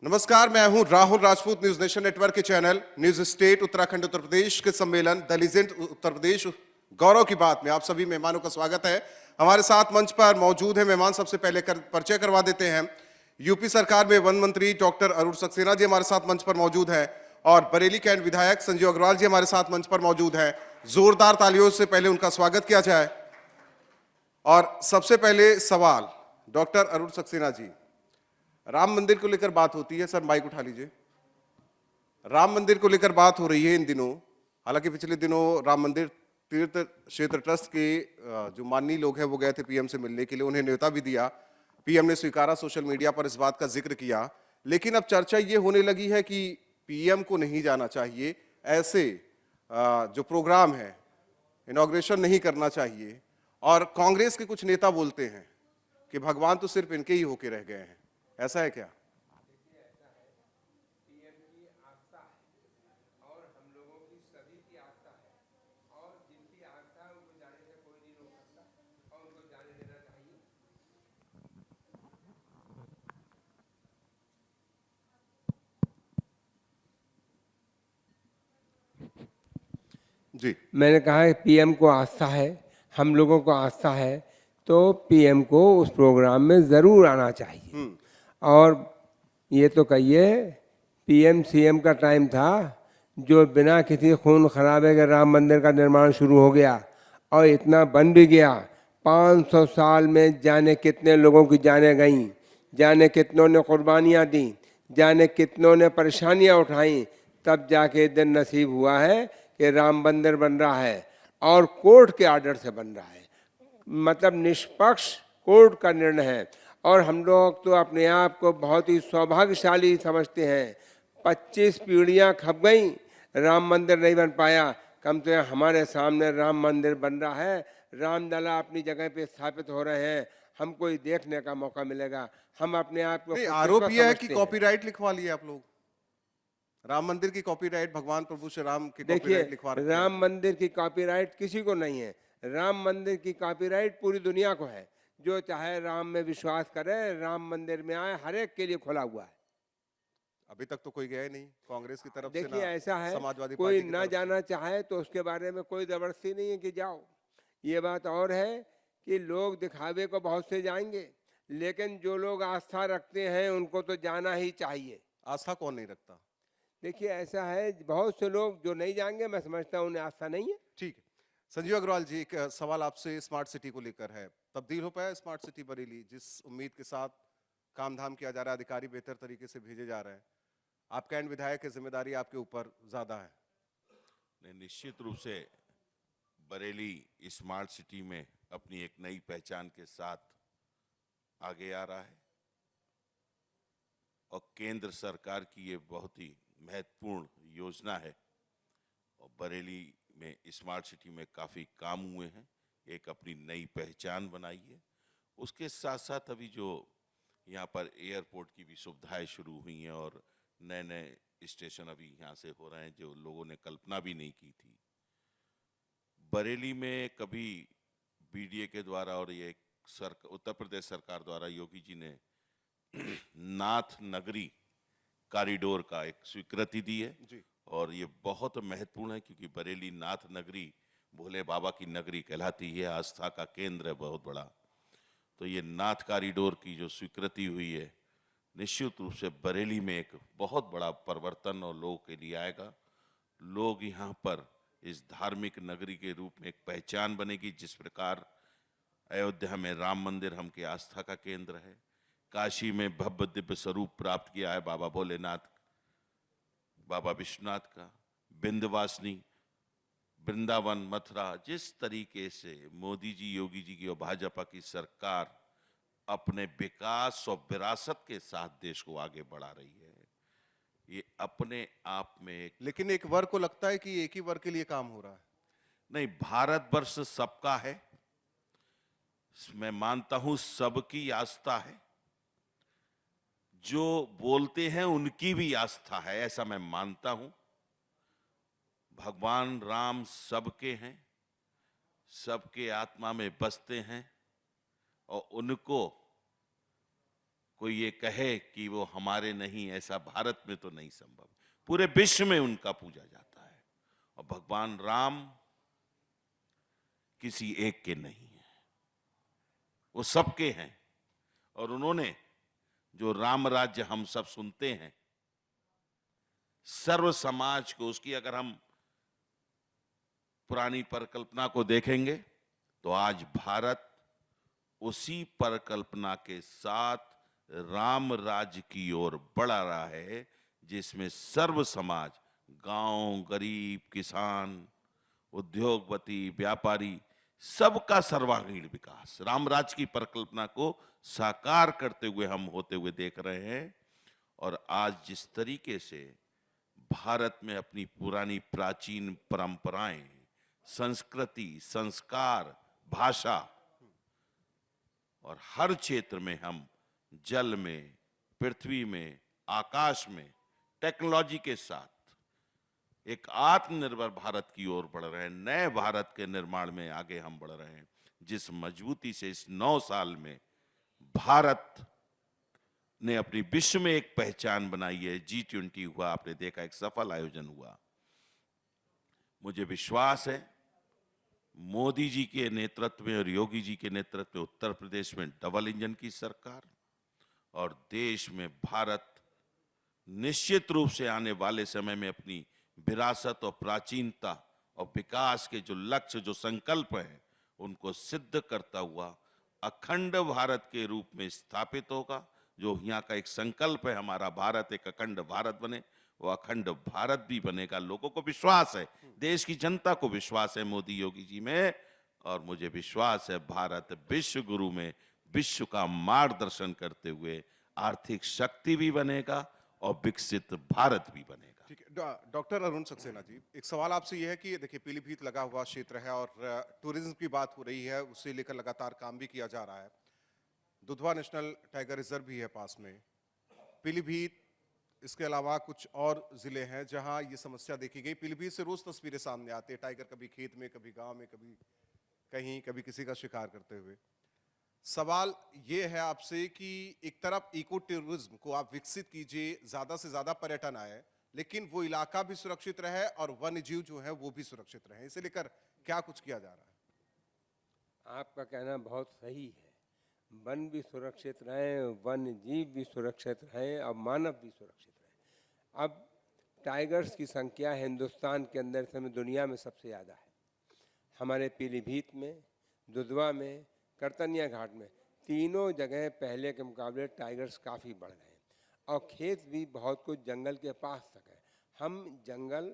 नमस्कार, मैं हूं Rahul Rajput. News nation network के channel news state Uttarakhand Uttar Pradesh के सम्मेलन द लीजेंड उत्तर प्रदेश गौरव की बात में आप सभी मेहमानों का स्वागत है। हमारे साथ मंच पर मौजूद है मेहमान। सबसे पहले परिचय करवा देते हैं। यूपी सरकार में वन मंत्री डॉक्टर अरुण सक्सेना जी हमारे साथ मंच पर मौजूद है और बरेली कैंट विधायक संजीव अग्रवाल जी हमारे साथ मंच पर मौजूद है। जोरदार तालियों से पहले उनका स्वागत किया जाए। और सबसे पहले सवाल डॉक्टर अरुण सक्सेना जी, राम मंदिर को लेकर बात होती है। सर माइक उठा लीजिए। राम मंदिर को लेकर बात हो रही है इन दिनों। हालांकि पिछले दिनों राम मंदिर तीर्थ क्षेत्र ट्रस्ट के जो माननीय लोग हैं वो गए थे पीएम से मिलने के लिए, उन्हें न्योता भी दिया। पीएम ने स्वीकारा, सोशल मीडिया पर इस बात का जिक्र किया। लेकिन अब चर्चा ये होने लगी है कि पीएम को नहीं जाना चाहिए, ऐसे जो प्रोग्राम है इनॉग्रेशन नहीं करना चाहिए। और कांग्रेस के कुछ नेता बोलते हैं कि भगवान तो सिर्फ इनके ही होके रह गए हैं। ऐसा है क्या? पीएम की आस्था है और हम लोगों की सभी की आस्था है, और जिनकी आस्था है उनको जाने से कोई नहीं रोक सकता और उनको जाने देना चाहिए। जी, मैंने कहा है पीएम को आस्था है, हम लोगों को आस्था है, तो पीएम को उस प्रोग्राम में ज़रूर आना चाहिए। और ये तो कहिए पीएम सीएम का टाइम था जो बिना किसी खून खराबे के राम मंदिर का निर्माण शुरू हो गया और इतना बन भी गया। 500 साल में जाने कितने लोगों की जानें गईं, जाने कितनों ने कुर्बानियाँ दी, जाने कितनों ने परेशानियाँ उठाई, तब जाके दिन नसीब हुआ है कि राम मंदिर बन रहा है और कोर्ट के आर्डर से बन रहा है। मतलब निष्पक्ष कोर्ट का निर्णय है। और हम लोग तो अपने आप को बहुत ही सौभाग्यशाली समझते हैं। 25 पीढ़ियां खप गई, राम मंदिर नहीं बन पाया। कम से कम हमारे सामने राम मंदिर बन रहा है, रामलला अपनी जगह पे स्थापित हो रहे हैं। हमको ही देखने का मौका मिलेगा। हम अपने आप को नहीं, खुशकिस्मत आरोप यह है कि समझते हैं। कॉपीराइट लिखवा लिए आप लोग। राम मंदिर की कॉपीराइट, भगवान प्रभु श्री राम की देखिए, कॉपीराइट लिखवा रखी है राम आपने। मंदिर की कॉपीराइट किसी को नहीं है। राम मंदिर की कॉपीराइट पूरी दुनिया को है। जो चाहे राम में विश्वास करे, राम मंदिर में आए, हर एक के लिए खुला हुआ है। अभी तक तो कोई गया ही नहीं कांग्रेस की तरफ से, देखिए, ना ऐसा है, समाजवादी कोई पार्टी की ना तरफ से। जाना चाहे तो उसके बारे में कोई जबरदस्ती नहीं है कि जाओ। ये बात और है कि लोग दिखावे को बहुत से जाएंगे, लेकिन जो लोग आस्था रखते हैं उनको तो जाना ही चाहिए। आस्था कौन नहीं रखता? देखिए, ऐसा है, बहुत से लोग जो नहीं जाएंगे, मैं समझता हूँ उन्हें आस्था नहीं है। ठीक है। संजीव अग्रवाल जी, एक सवाल आपसे स्मार्ट सिटी को लेकर है। तब्दील हो पाया स्मार्ट सिटी बरेली? जिस उम्मीद के साथ काम धाम किया जा रहा है, अधिकारी बेहतर तरीके से भेजे जा रहे हैं, आप कैंट विधायक की जिम्मेदारी आपके ऊपर ज्यादा है। निश्चित रूप से बरेली स्मार्ट सिटी में अपनी एक नई पहचान के साथ आगे आ रहा है और केंद्र सरकार की ये बहुत ही महत्वपूर्ण योजना है। और बरेली में स्मार्ट सिटी में काफ़ी काम हुए हैं, एक अपनी नई पहचान बनाई है। उसके साथ साथ अभी जो यहाँ पर एयरपोर्ट की भी सुविधाएं शुरू हुई हैं और नए नए स्टेशन अभी यहाँ से हो रहे हैं जो लोगों ने कल्पना भी नहीं की थी। बरेली में कभी बीडीए के द्वारा और ये उत्तर प्रदेश सरकार द्वारा योगी जी ने नाथ नगरी कॉरिडोर का एक स्वीकृति दी है जी। और ये बहुत महत्वपूर्ण है क्योंकि बरेली नाथ नगरी भोले बाबा की नगरी कहलाती है, आस्था का केंद्र है बहुत बड़ा। तो ये नाथ कॉरिडोर की जो स्वीकृति हुई है, निश्चित रूप से बरेली में एक बहुत बड़ा परिवर्तन और लोगों के लिए आएगा। लोग यहाँ पर इस धार्मिक नगरी के रूप में एक पहचान बनेगी। जिस प्रकार अयोध्या में राम मंदिर हम की आस्था का केंद्र है, काशी में भव्य दिव्य स्वरूप प्राप्त किया है बाबा भोलेनाथ, बाबा विश्वनाथ का, विंध्यवासिनी, वृंदावन, मथुरा, जिस तरीके से मोदी जी, योगी जी की और भाजपा की सरकार अपने विकास और विरासत के साथ देश को आगे बढ़ा रही है, ये अपने आप में एक। लेकिन एक वर्ग को लगता है कि एक ही वर्ग के लिए काम हो रहा है। नहीं, भारतवर्ष सबका है, मैं मानता हूं सबकी आस्था है। जो बोलते हैं उनकी भी आस्था है, ऐसा मैं मानता हूं। भगवान राम सबके हैं, सबके आत्मा में बसते हैं और उनको कोई ये कहे कि वो हमारे नहीं, ऐसा भारत में तो नहीं संभव। पूरे विश्व में उनका पूजा जाता है। और भगवान राम किसी एक के नहीं है, वो सबके हैं। और उन्होंने जो राम राज्य हम सब सुनते हैं, सर्व समाज को, उसकी अगर हम पुरानी परिकल्पना को देखेंगे तो आज भारत उसी परिकल्पना के साथ राम राज्य की ओर बढ़ रहा है, जिसमें सर्व समाज, गांव, गरीब, किसान, उद्योगपति, व्यापारी, सबका सर्वांगीण विकास, राम राज्य की परिकल्पना को साकार करते हुए हम होते हुए देख रहे हैं। और आज जिस तरीके से भारत में अपनी पुरानी प्राचीन परंपराएं, संस्कृति, संस्कार, भाषा और हर क्षेत्र में हम जल में, पृथ्वी में, आकाश में टेक्नोलॉजी के साथ एक आत्मनिर्भर भारत की ओर बढ़ रहे हैं, नए भारत के निर्माण में आगे हम बढ़ रहे हैं। जिस मजबूती से इस 9 साल में भारत ने अपनी विश्व में एक पहचान बनाई है, G20 हुआ, आपने देखा, एक सफल आयोजन हुआ। मुझे विश्वास है मोदी जी के नेतृत्व में और योगी जी के नेतृत्व में उत्तर प्रदेश में डबल इंजन की सरकार और देश में भारत निश्चित रूप से आने वाले समय में अपनी विरासत और प्राचीनता और विकास के जो लक्ष्य, जो संकल्प हैं, उनको सिद्ध करता हुआ अखंड भारत के रूप में स्थापित होगा। जो यहाँ का एक संकल्प है, हमारा भारत एक अखंड भारत बने, वो अखंड भारत भी बनेगा। लोगों को विश्वास है, देश की जनता को विश्वास है मोदी योगी जी में, और मुझे विश्वास है भारत विश्व गुरु में विश्व का मार्गदर्शन करते हुए आर्थिक शक्ति भी बनेगा और विकसित भारत भी बनेगा। ठीक है। डॉक्टर अरुण सक्सेना जी, एक सवाल आपसे यह है कि देखिए पीलीभीत लगा हुआ क्षेत्र है और टूरिज्म की बात हो रही है, उसे लेकर लगातार काम भी किया जा रहा है। दुधवा नेशनल टाइगर रिजर्व भी है पास में, पीलीभीत, इसके अलावा कुछ और जिले हैं जहां ये समस्या देखी गई। पीलीभीत से रोज तस्वीरें सामने आती है, टाइगर कभी खेत में, कभी गांव में, कभी कहीं, कभी किसी का शिकार करते हुए। सवाल ये है आपसे कि एक तरफ इको टूरिज्म को आप विकसित कीजिए, ज्यादा से ज्यादा पर्यटन आए, लेकिन वो इलाका भी सुरक्षित रहे और वन्य जीव जो है वो भी सुरक्षित रहे, इसे लेकर क्या कुछ किया जा रहा है? आपका कहना बहुत सही है, वन भी सुरक्षित रहे, वन्य जीव भी सुरक्षित रहे और मानव भी सुरक्षित रहे। अब टाइगर्स की संख्या हिंदुस्तान के अंदर से दुनिया में सबसे ज़्यादा है। हमारे पीलीभीत में, दुधवा में, करतनिया घाट में, तीनों जगह पहले के मुकाबले टाइगर्स काफ़ी बढ़ गए हैं और खेत भी बहुत कुछ जंगल के पास तक है। हम जंगल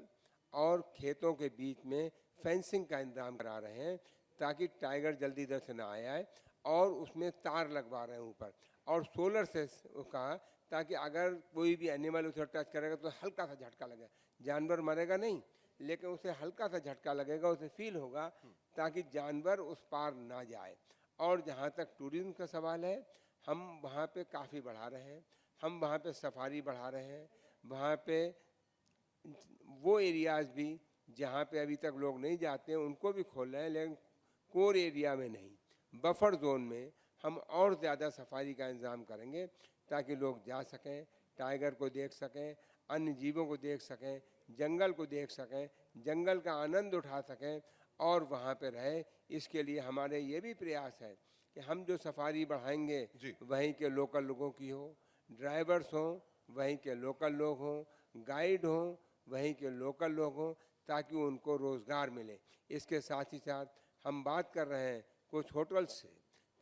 और खेतों के बीच में फेंसिंग का इंतजाम करा रहे हैं ताकि टाइगर जल्दी इधर से ना आए, और उसमें तार लगवा रहे हैं ऊपर और सोलर से कहा, ताकि अगर कोई भी एनिमल उसे टच करेगा तो हल्का सा झटका लगेगा, जानवर मरेगा नहीं लेकिन उसे हल्का सा झटका लगेगा, उसे फील होगा, ताकि जानवर उस पार ना जाए। और जहाँ तक टूरिज्म का सवाल है, हम वहाँ पे काफ़ी बढ़ा रहे हैं, हम वहाँ पे सफारी बढ़ा रहे हैं, वहाँ पे वो एरियाज़ भी जहाँ पे अभी तक लोग नहीं जाते हैं उनको भी खोल रहे हैं, लेकिन कोर एरिया में नहीं, बफर जोन में हम और ज़्यादा सफारी का इंतज़ाम करेंगे ताकि लोग जा सकें, टाइगर को देख सकें, अन्य जीवों को देख सकें, जंगल को देख सकें, जंगल का आनंद उठा सकें और वहाँ पे रहे। इसके लिए हमारे ये भी प्रयास है कि हम जो सफारी बढ़ाएंगे वहीं के लोकल लोगों की हो, ड्राइवर्स हों वहीं के लोकल लोग हों, गाइड हों वहीं के लोकल लोग हों, ताकि उनको रोज़गार मिले। इसके साथ ही साथ हम बात कर रहे हैं कुछ होटल्स से,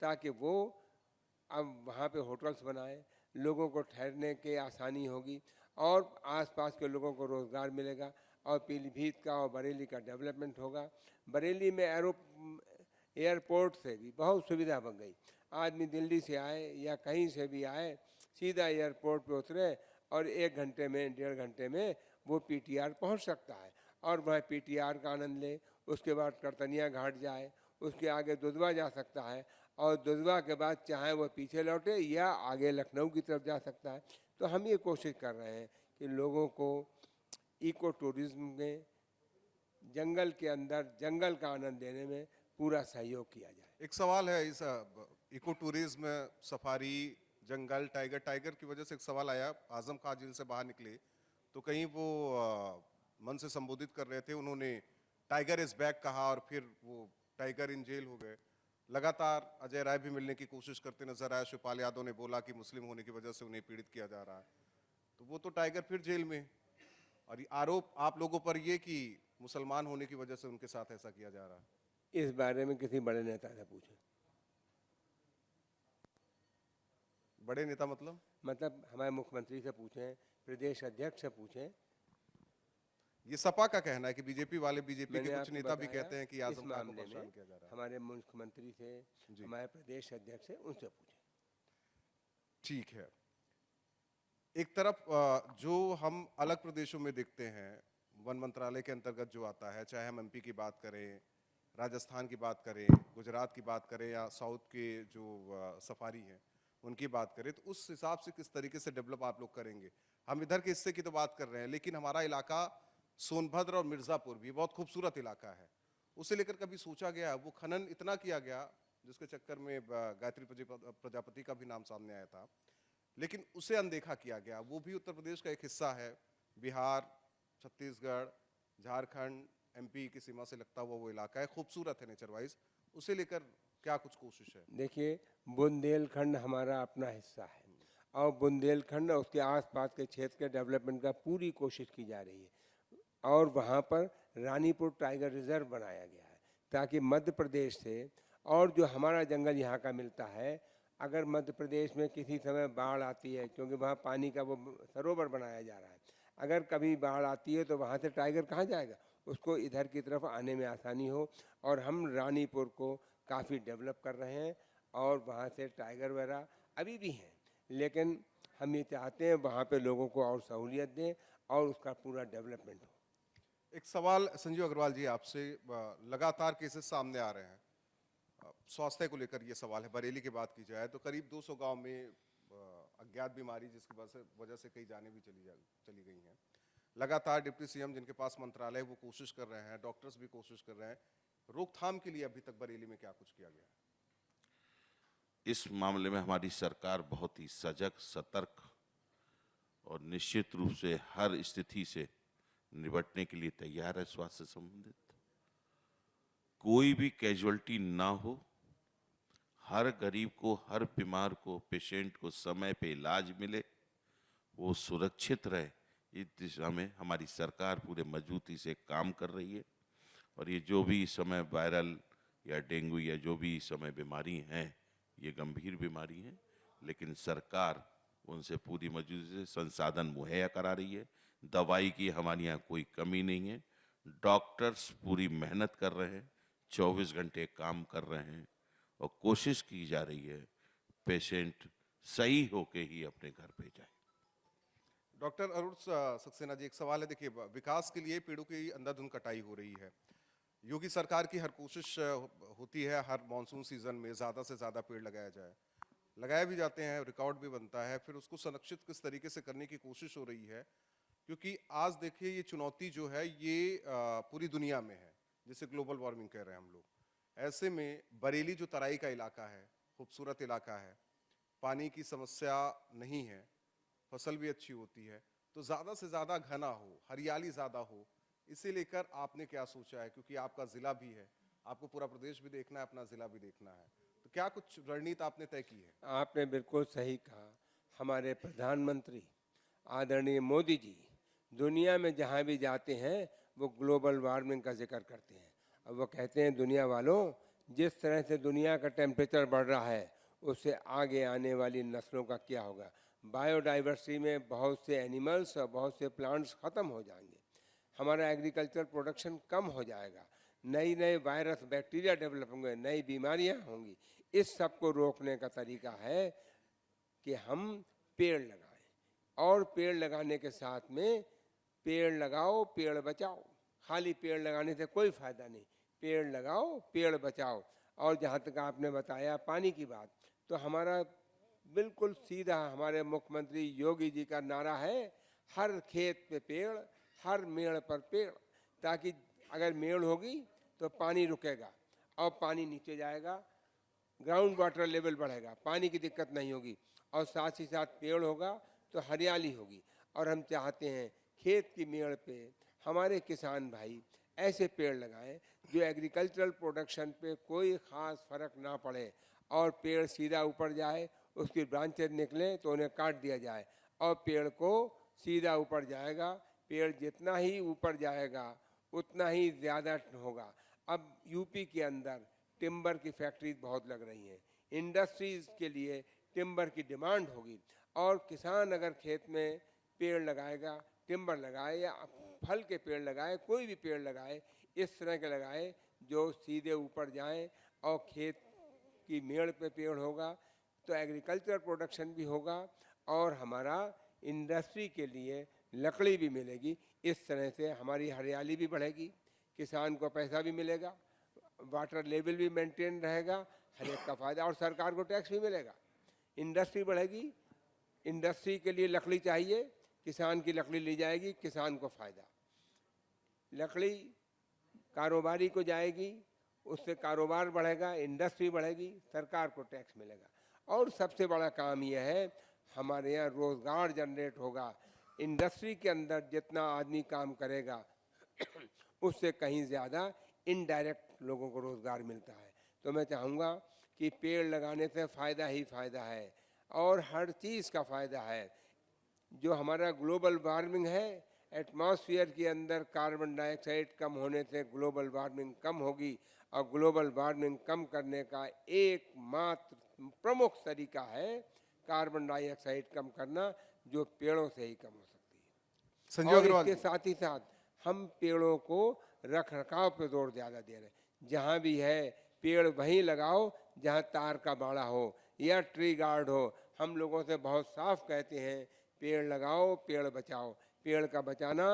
ताकि वो अब वहाँ पे होटल्स बनाए, लोगों को ठहरने की आसानी होगी और आसपास के लोगों को रोज़गार मिलेगा और पीलीभीत का और बरेली का डेवलपमेंट होगा। बरेली में एयरपोर्ट से भी बहुत सुविधा बन गई, आदमी दिल्ली से आए या कहीं से भी आए, सीधा एयरपोर्ट पे उतरे और 1 घंटे में, 1.5 घंटे में वो पीटीआर पहुंच सकता है और वह पीटीआर का आनंद ले। उसके बाद करतनिया घाट जाए, उसके आगे दुधवा जा सकता है और दुधवा के बाद चाहे वो पीछे लौटे या आगे लखनऊ की तरफ जा सकता है। तो हम ये कोशिश कर रहे हैं कि लोगों को इको टूरिज्म में, जंगल के अंदर जंगल का आनंद लेने में पूरा सहयोग किया जाए। एक सवाल है, इस इको टूरिज्म, सफारी, जंगल टाइगर टाइगर की वजह से एक सवाल आया, आजम खां जेल से बाहर निकले तो कहीं वो मन से संबोधित कर रहे थे, उन्होंने टाइगर इज बैक कहा और फिर वो टाइगर इन जेल हो गए। लगातार अजय राय भी मिलने की कोशिश करते नजर आए। शिवपाल यादव ने बोला कि मुस्लिम होने की वजह से उन्हें पीड़ित किया जा रहा है, तो वो तो टाइगर फिर जेल में। और ये आरोप आप लोगों पर ये कि मुसलमान होने की वजह से उनके साथ ऐसा किया जा रहा है। इस बारे में किसी बड़े नेता से पूछें। बड़े नेता मतलब हमारे मुख्यमंत्री से पूछें, प्रदेश अध्यक्ष से पूछें। ये सपा का कहना है कि बीजेपी वाले, बीजेपी के मैंने कुछ आपको नेता भी बताया, कहते हैं कि इस आजम खान को मामले परेशान में किया जा रहा है। हमारे मुख्यमंत्री से, जी। हमारे प्रदेश अध्यक्ष से, उनसे पूछें। ठीक है। एक तरफ जो हम अलग प्रदेशों में देखते हैं, वन मंत्रालय के अंतर्गत जो आता है, चाहे हम एमपी की बात करें, राजस्थान की बात करें, गुजरात की बात करें, या साउथ के जो सफारी हैं उनकी बात करें, तो उस हिसाब से किस तरीके से डेवलप आप लोग करेंगे। हम इधर के हिस्से की तो बात कर रहे हैं, लेकिन हमारा इलाका सोनभद्र और मिर्जापुर भी बहुत खूबसूरत इलाका है। उसे लेकर कभी सोचा गया? वो खनन इतना किया गया जिसके चक्कर में गायत्री प्रजापति का भी नाम सामने आया था, लेकिन उसे अनदेखा किया गया। वो भी उत्तर प्रदेश का एक हिस्सा है। बिहार, छत्तीसगढ़, झारखंड, एमपी की सीमा से लगता हुआ वो इलाका है, खूबसूरत है नेचर वाइज। उसे लेकर क्या कुछ कोशिश है? देखिए, बुंदेलखंड हमारा अपना हिस्सा है और बुंदेलखंड और उसके आसपास के क्षेत्र के डेवलपमेंट का पूरी कोशिश की जा रही है। और वहाँ पर रानीपुर टाइगर रिजर्व बनाया गया है ताकि मध्य प्रदेश से, और जो हमारा जंगल यहाँ का मिलता है, अगर मध्य प्रदेश में किसी समय बाढ़ आती है, क्योंकि वहाँ पानी का वो सरोवर बनाया जा रहा है, अगर कभी बाढ़ आती है तो वहाँ से टाइगर कहाँ जाएगा, उसको इधर की तरफ आने में आसानी हो। और हम रानीपुर को काफ़ी डेवलप कर रहे हैं और वहाँ से टाइगर वगैरह अभी भी हैं, लेकिन हम ये चाहते हैं वहाँ पे लोगों को और सहूलियत दें और उसका पूरा डेवलपमेंट हो। एक सवाल संजीव अग्रवाल जी आपसे, लगातार केसेस सामने आ रहे हैं स्वास्थ्य को लेकर। ये सवाल है, बरेली की बात की जाए तो करीब 200 गांव में अज्ञात बीमारी जिसकी वजह से कई जानें भी चली गई हैं। लगातार डिप्टी सीएम जिनके पास मंत्रालय वो कोशिश कर रहे हैं, डॉक्टर्स भी कोशिश कर रहे हैं। रोकथाम के लिए अभी तक बरेली में क्या कुछ किया गया है? इस मामले में हमारी सरकार बहुत ही सजग, सतर्क और निश्चित रूप से हर स्थिति से निपटने के लिए तैयार है। स्वास्थ्य से संबंधित कोई भी कैजुअलिटी ना हो, हर गरीब को, हर बीमार को, पेशेंट को समय पे इलाज मिले, वो सुरक्षित रहे, इस दिशा में हमारी सरकार पूरे मजबूती से काम कर रही है। और ये जो भी इस समय वायरल या डेंगू या जो भी इस समय बीमारी हैं, ये गंभीर बीमारी हैं, लेकिन सरकार उनसे पूरी मजबूती से संसाधन मुहैया करा रही है। दवाई की हमारे यहाँ कोई कमी नहीं है। डॉक्टर्स पूरी मेहनत कर रहे हैं, 24 घंटे काम कर रहे हैं और कोशिश की जा रही है पेशेंट सही होके ही अपने घर पे जाए। डॉक्टर अरुण सक्सेना जी, एक सवाल है। देखिए, विकास के लिए पेड़ों की अंधाधुंध कटाई हो रही है। योगी सरकार की हर कोशिश होती है हर मॉनसून सीजन में ज़्यादा से ज़्यादा पेड़ लगाया जाए, लगाए भी जाते हैं, रिकॉर्ड भी बनता है, फिर उसको संरक्षित किस तरीके से करने की कोशिश हो रही है। क्योंकि आज देखिए, ये चुनौती जो है ये पूरी दुनिया में है, जिसे ग्लोबल वार्मिंग कह रहे हैं हम लोग। ऐसे में बरेली जो तराई का इलाका है, खूबसूरत इलाका है, पानी की समस्या नहीं है, फसल भी अच्छी होती है, तो ज़्यादा से ज़्यादा घना हो, हरियाली ज़्यादा हो, इसे लेकर आपने क्या सोचा है? क्योंकि आपका ज़िला भी है, आपको पूरा प्रदेश भी देखना है, अपना ज़िला भी देखना है, तो क्या कुछ रणनीति आपने तय की है? आपने बिल्कुल सही कहा। हमारे प्रधानमंत्री आदरणीय मोदी जी दुनिया में जहाँ भी जाते हैं वो ग्लोबल वार्मिंग का जिक्र करते हैं। अब वो कहते हैं, दुनिया वालों, जिस तरह से दुनिया का टेम्परेचर बढ़ रहा है उससे आगे आने वाली नस्लों का क्या होगा। बायोडाइवर्सिटी में बहुत से एनिमल्स और बहुत से प्लांट्स ख़त्म हो जाएंगे, हमारा एग्रीकल्चर प्रोडक्शन कम हो जाएगा, नई नए वायरस बैक्टीरिया डेवलप होंगे, नई बीमारियां होंगी। इस सब को रोकने का तरीका है कि हम पेड़ लगाएं, और पेड़ लगाने के साथ में पेड़ लगाओ पेड़ बचाओ। खाली पेड़ लगाने से कोई फ़ायदा नहीं, पेड़ लगाओ पेड़ बचाओ। और जहाँ तक आपने बताया पानी की बात, तो हमारा बिल्कुल सीधा हमारे मुख्यमंत्री योगी जी का नारा है, हर खेत पे पेड़, हर मेड़ पर पेड़, ताकि अगर मेड़ होगी तो पानी रुकेगा और पानी नीचे जाएगा, ग्राउंड वाटर लेवल बढ़ेगा, पानी की दिक्कत नहीं होगी। और साथ ही साथ पेड़ होगा तो हरियाली होगी। और हम चाहते हैं खेत की मेड़ पे हमारे किसान भाई ऐसे पेड़ लगाएं जो एग्रीकल्चरल प्रोडक्शन पे कोई ख़ास फर्क ना पड़े, और पेड़ सीधा ऊपर जाए, उसकी ब्रांचेज निकलें तो उन्हें काट दिया जाए, और पेड़ को सीधा ऊपर जाएगा। पेड़ जितना ही ऊपर जाएगा उतना ही ज़्यादा होगा। अब यूपी के अंदर टिम्बर की फैक्ट्रीज बहुत लग रही हैं, इंडस्ट्रीज़ के लिए टिम्बर की डिमांड होगी, और किसान अगर खेत में पेड़ लगाएगा, टिम्बर लगाए या फल के पेड़ लगाए, कोई भी पेड़ लगाए, इस तरह के लगाए जो सीधे ऊपर जाएं, और खेत की मेड़ पे पेड़ होगा तो एग्रीकल्चर प्रोडक्शन भी होगा और हमारा इंडस्ट्री के लिए लकड़ी भी मिलेगी। इस तरह से हमारी हरियाली भी बढ़ेगी, किसान को पैसा भी मिलेगा, वाटर लेवल भी मेंटेन रहेगा, हर एक का फायदा, और सरकार को टैक्स भी मिलेगा। इंडस्ट्री बढ़ेगी, इंडस्ट्री के लिए लकड़ी चाहिए, किसान की लकड़ी ली जाएगी, किसान को फायदा। लकड़ी कारोबारी को जाएगी, उससे कारोबार बढ़ेगा, इंडस्ट्री बढ़ेगी, सरकार को टैक्स मिलेगा। और सबसे बड़ा काम यह है हमारे यहाँ रोज़गार जनरेट होगा। इंडस्ट्री के अंदर जितना आदमी काम करेगा उससे कहीं ज़्यादा इनडायरेक्ट लोगों को रोज़गार मिलता है। तो मैं चाहूँगा कि पेड़ लगाने से फ़ायदा ही फ़ायदा है, और हर चीज़ का फ़ायदा है। जो हमारा ग्लोबल वार्मिंग है, एटमॉस्फेयर के अंदर कार्बन डाइऑक्साइड कम होने से ग्लोबल वार्मिंग कम होगी, और ग्लोबल वार्मिंग कम करने का एकमात्र प्रमुख तरीका है कार्बन डाइऑक्साइड कम करना, जो पेड़ों से ही कम हो सकती है। संजय और अग्रवाल इसके साथ ही साथ हम पेड़ों को रख रखाव पे जोर ज़्यादा दे रहे हैं। जहाँ भी है पेड़ वहीं लगाओ जहाँ तार का बाड़ा हो या ट्री गार्ड हो। हम लोगों से बहुत साफ कहते हैं पेड़ लगाओ, पेड़ बचाओ। पेड़ का बचाना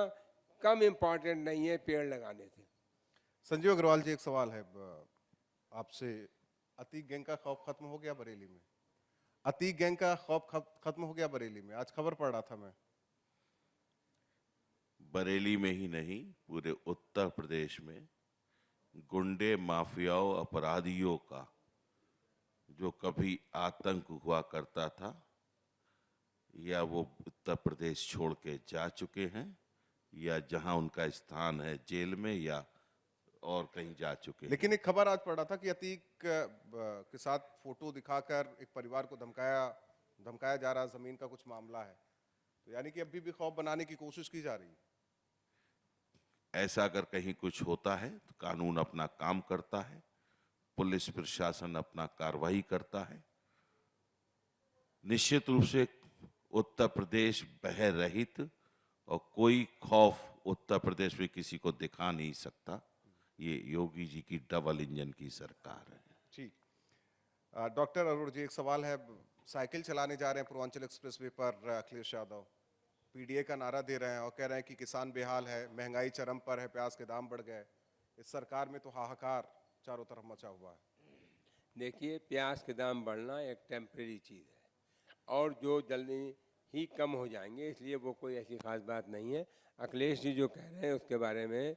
कम इम्पॉर्टेंट नहीं है पेड़ लगाने से। संजीव अग्रवाल जी, एक सवाल है आपसे। अतीक गैंग का खौफ खत्म हो गया बरेली में? अतीक गैंग का खौफ खत्म हो गया बरेली में? आज खबर पढ़ रहा था मैं। बरेली में ही नहीं, पूरे उत्तर प्रदेश में गुंडे, माफियाओं, अपराधियों का जो कभी आतंक हुआ करता था, या वो उत्तर प्रदेश छोड़ के जा चुके हैं, या जहां उनका स्थान है जेल में या और कहीं जा चुके हैं। लेकिन एक खबर आज पढ़ा था कि अतीक के साथ फोटो दिखाकर एक परिवार को धमकाया जा रहा, जमीन का कुछ मामला है। तो यानी कि अभी भी खौफ बनाने की कोशिश की जा रही है। ऐसा अगर कहीं कुछ होता है तो कानून अपना काम करता है, पुलिस प्रशासन अपना कार्रवाई करता है। निश्चित रूप से उत्तर प्रदेश भय रहित और कोई खौफ उत्तर प्रदेश में किसी को दिखा नहीं सकता। ये योगी जी की डबल इंजन की सरकार है। ठीक। डॉक्टर अरोड़ जी, एक सवाल है। साइकिल चलाने जा रहे हैं पूर्वांचल एक्सप्रेसवे पर अखिलेश यादव, पीडीए का नारा दे रहे हैं और कह रहे हैं कि किसान बेहाल है, महंगाई चरम पर है, प्याज के दाम बढ़ गए। इस सरकार में तो हाहाकार चारों तरफ मचा हुआ है। देखिए, प्याज के दाम बढ़ना एक टेम्परेरी चीज़ है, और जो जल्दी ही कम हो जाएंगे, इसलिए वो कोई ऐसी खास बात नहीं है। अखिलेश जी जो कह रहे हैं उसके बारे में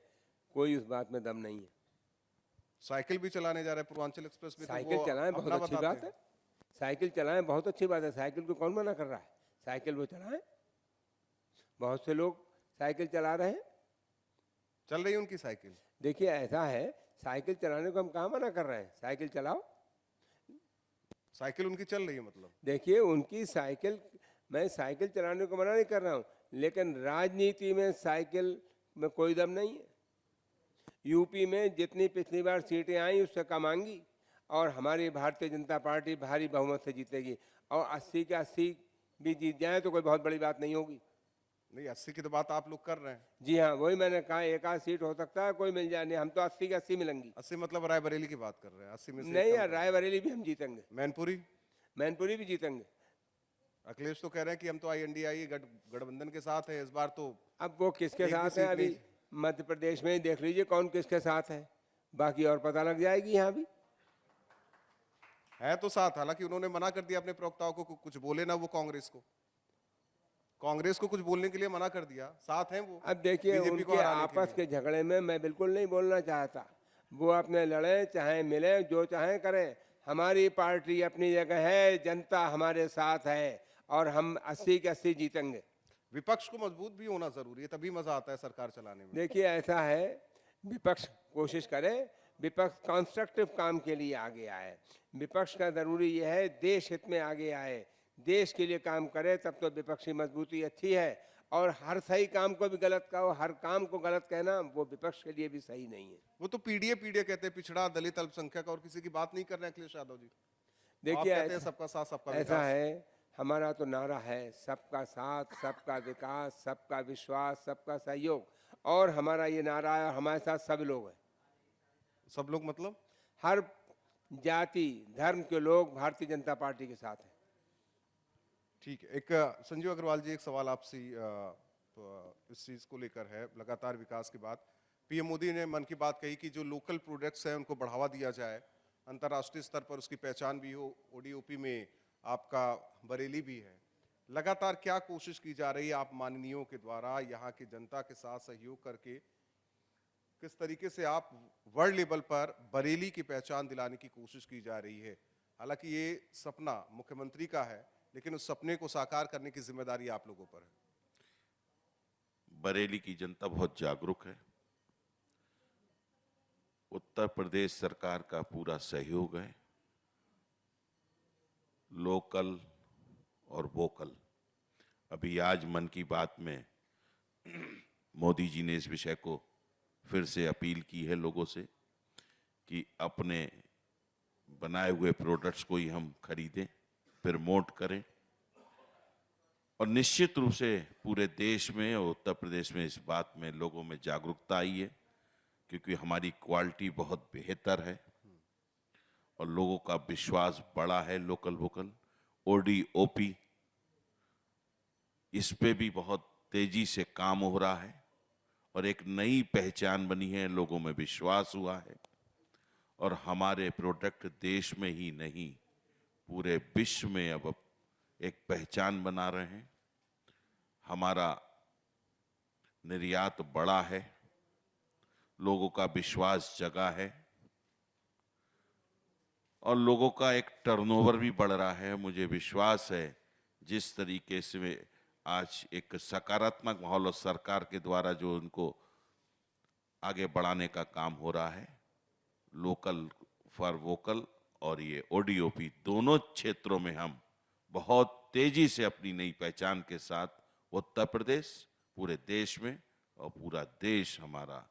कोई उस बात में दम नहीं है। साइकिल भी चलाने जा रहे हैं पूर्वांचल एक्सप्रेस में, साइकिल चलाएं, बहुत अच्छी बात है। साइकिल चलाएं, बहुत अच्छी बात है। साइकिल को कौन मना कर रहा है? साइकिल वो चलाएं। बहुत से लोग साइकिल चला रहे हैं, चल रही है उनकी साइकिल। देखिए, ऐसा है, साइकिल चलाने को हम कहाँ मना कर रहे हैं? साइकिल चलाओ, साइकिल उनकी चल रही है। मतलब देखिए उनकी साइकिल, मैं साइकिल चलाने को मना नहीं कर रहा हूँ, लेकिन राजनीति में साइकिल में कोई दम नहीं है। यूपी में जितनी पिछली बार सीटें आई उससे कम आएंगी, और हमारी भारतीय जनता पार्टी भारी बहुमत से जीतेगी, और 80 के 80 भी जीत जाए तो कोई बहुत बड़ी बात नहीं होगी। नहीं, 80 की तो बात आप लोग कर रहे हैं। जी हाँ, वही मैंने कहा, एक आध सीट हो सकता है, कोई मिल जाए। नहीं, हम तो 80 के 80 मिलेंगी। 80 मतलब रायबरेली की बात कर रहे हैं? 80 में से नहीं यार, रायबरेली भी हम जीतेंगे, मैनपुरी मैनपुरी भी जीतेंगे। अखिलेश तो कह रहे हैं कि हम तो INDI गठबंधन के साथ है इस बार। तो अब वो किसके एक भी साथ है? सीट अभी नहीं। मध्य प्रदेश में ही देख लीजिए कौन किसके साथ है, बाकी और पता लग जाएगी। यहाँ भी है तो साथ, हालांकि उन्होंने मना कर दिया अपने प्रवक्ताओं को कुछ बोले ना वो कांग्रेस को कुछ बोलने के लिए मना कर दिया। साथ हैं वो। अब देखिए, बीजेपी को उनके हराने आपस लिए। के झगड़े में मैं बिल्कुल नहीं बोलना चाहता। वो अपने लड़े, चाहे मिले, जो चाहे करें, हमारी पार्टी अपनी जगह है, जनता हमारे साथ है और हम 80 के 80 जीतेंगे। विपक्ष को मजबूत भी होना जरूरी है, तभी मजा आता है सरकार चलाने में। देखिए ऐसा है, विपक्ष कोशिश करे, विपक्ष कंस्ट्रक्टिव काम के लिए आगे आए। विपक्ष का जरूरी यह है देश हित में आगे आए, देश के लिए काम करे, तब तो विपक्ष की मजबूती अच्छी है। और हर सही काम को भी गलत कहो, हर काम को गलत कहना वो विपक्ष के लिए भी सही नहीं है। वो तो पीडीए पीडीए कहते हैं, पिछड़ा दलित अल्पसंख्यक, और किसी की बात नहीं कर रहे हैं अखिलेश यादव जी। देखिए आप कहते हैं सबका साथ सबका ऐसा विकास। है, हमारा तो नारा है सबका साथ, सबका विकास, सबका विश्वास, सबका सहयोग। और हमारा ये नारा है, हमारे साथ सब लोग हैं। सब लोग मतलब? हर जाति धर्म के लोग भारतीय जनता पार्टी के साथ हैं। ठीक है। एक संजीव अग्रवाल जी, एक सवाल आपसे इस चीज को लेकर है। लगातार विकास के बाद पीएम मोदी ने मन की बात कही कि जो लोकल प्रोडक्ट्स हैं उनको बढ़ावा दिया जाए, अंतर्राष्ट्रीय स्तर पर उसकी पहचान भी हो। ओडीओपी में आपका बरेली भी है। लगातार क्या कोशिश की जा रही है आप माननीयों के द्वारा, यहाँ की जनता के साथ सहयोग करके किस तरीके से आप वर्ल्ड लेवल पर बरेली की पहचान दिलाने की कोशिश की जा रही है? हालांकि ये सपना मुख्यमंत्री का है, लेकिन उस सपने को साकार करने की जिम्मेदारी आप लोगों पर है। बरेली की जनता बहुत जागरूक है। उत्तर प्रदेश सरकार का पूरा सहयोग है। लोकल और वोकल। अभी आज मन की बात में मोदी जी ने इस विषय को फिर से अपील की है लोगों से कि अपने बनाए हुए प्रोडक्ट्स को ही हम खरीदें, प्रमोट करें। और निश्चित रूप से पूरे देश में और उत्तर प्रदेश में इस बात में लोगों में जागरूकता आई है, क्योंकि हमारी क्वालिटी बहुत बेहतर है और लोगों का विश्वास बड़ा है। लोकल वोकल, ओडीओपी, इस पे भी बहुत तेजी से काम हो रहा है और एक नई पहचान बनी है, लोगों में विश्वास हुआ है। और हमारे प्रोडक्ट देश में ही नहीं पूरे विश्व में अब एक पहचान बना रहे हैं। हमारा निर्यात बड़ा है, लोगों का विश्वास जगा है और लोगों का एक टर्नओवर भी बढ़ रहा है। मुझे विश्वास है जिस तरीके से आज एक सकारात्मक माहौल और सरकार के द्वारा जो उनको आगे बढ़ाने का काम हो रहा है, लोकल फॉर वोकल और ये ओडीओपी, दोनों क्षेत्रों में हम बहुत तेजी से अपनी नई पहचान के साथ उत्तर प्रदेश पूरे देश में और पूरा देश हमारा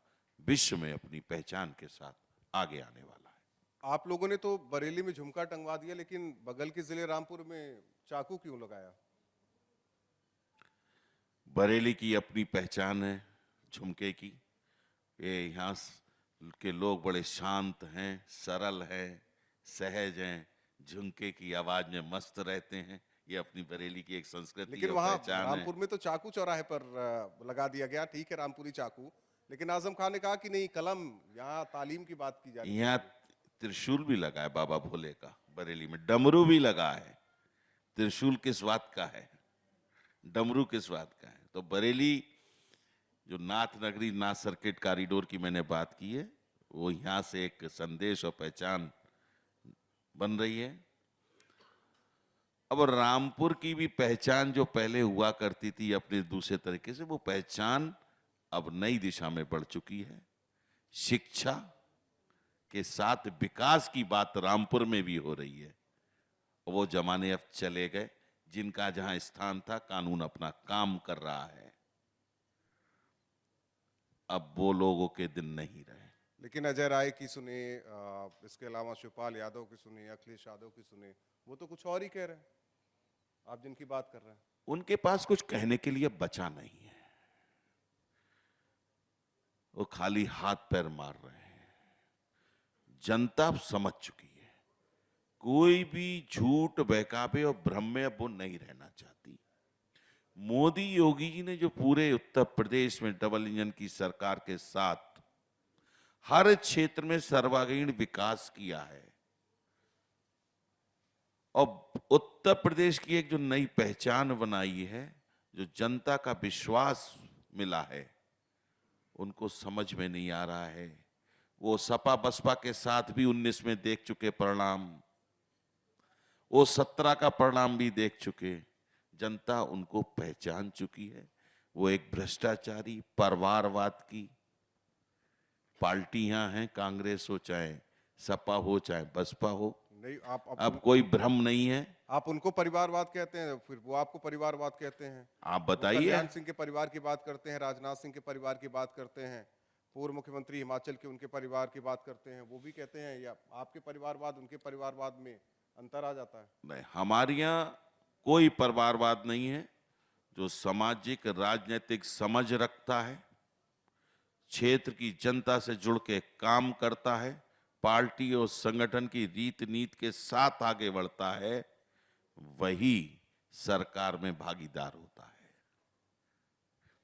विश्व में अपनी पहचान के साथ आगे आने वाला है। आप लोगों ने तो बरेली में झुमका टंगवा दिया, लेकिन बगल के जिले रामपुर में चाकू क्यों लगाया? बरेली की अपनी पहचान है झुमके की। ये यहाँ के लोग बड़े शांत हैं, सरल हैं, सहज हैं, झुमके की आवाज में मस्त रहते हैं। ये अपनी बरेली की एक संस्कृति लेकिन और वहां पहचान रामपुर है। में तो चाकू चौराहे पर लगा दिया गया। ठीक है, रामपुरी चाकू, लेकिन आजम खान ने कहा कि नहीं, कलम, यहाँ तालीम की बात की जा रही है। यहाँ त्रिशूल भी लगा है बाबा भोले का, बरेली में डमरू भी लगा है। त्रिशूल किस बात का है, डमरू किस बात का है? तो बरेली जो नाथ नगरी, नाथ सर्किट कॉरिडोर की मैंने बात की है, वो यहाँ से एक संदेश और पहचान बन रही है। अब रामपुर की भी पहचान जो पहले हुआ करती थी अपने दूसरे तरीके से, वो पहचान अब नई दिशा में बढ़ चुकी है। शिक्षा के साथ विकास की बात रामपुर में भी हो रही है। वो जमाने अब चले गए जिनका जहां स्थान था, कानून अपना काम कर रहा है। अब वो लोगों के दिन नहीं रहे। लेकिन अजय राय की सुने, इसके अलावा शिवपाल यादव की सुने, अखिलेश यादव की सुने, वो तो कुछ और ही कह रहे हैं आप जिनकी बात कर रहे हैं। उनके पास कुछ कहने के लिए बचा नहीं है, वो खाली हाथ पैर मार रहे हैं। जनता अब समझ चुकी है, कोई भी झूठ, बहकावे और भ्रम में अब वो नहीं रहना चाहती। मोदी योगी जी ने जो पूरे उत्तर प्रदेश में डबल इंजन की सरकार के साथ हर क्षेत्र में सर्वांगीण विकास किया है और उत्तर प्रदेश की एक जो नई पहचान बनाई है, जो जनता का विश्वास मिला है, उनको समझ में नहीं आ रहा है। वो सपा बसपा के साथ भी 19 में देख चुके परिणाम, वो 17 का परिणाम भी देख चुके, जनता उनको पहचान चुकी है। वो एक भ्रष्टाचारी परिवारवाद की पार्टियां हैं, कांग्रेस हो चाहे सपा हो चाहे बसपा हो। नहीं, अब कोई भ्रम नहीं है। आप उनको परिवारवाद कहते हैं, फिर वो आपको परिवारवाद कहते हैं। आप वो बताइए। कल्याण सिंह के परिवार की बात करते हैं, राजनाथ सिंह के परिवार की बात करते हैं, पूर्व मुख्यमंत्री हिमाचल के उनके परिवार की बात करते हैं, वो भी कहते हैं या आपके परिवारवाद उनके परिवारवाद में अंतर आ जाता है? नहीं, हमारे यहाँ कोई परिवारवाद नहीं है। जो सामाजिक राजनीतिक समझ रखता है, क्षेत्र की जनता से जुड़ के काम करता है, पार्टी और संगठन की रीत नीति के साथ आगे बढ़ता है, वही सरकार में भागीदार होता है।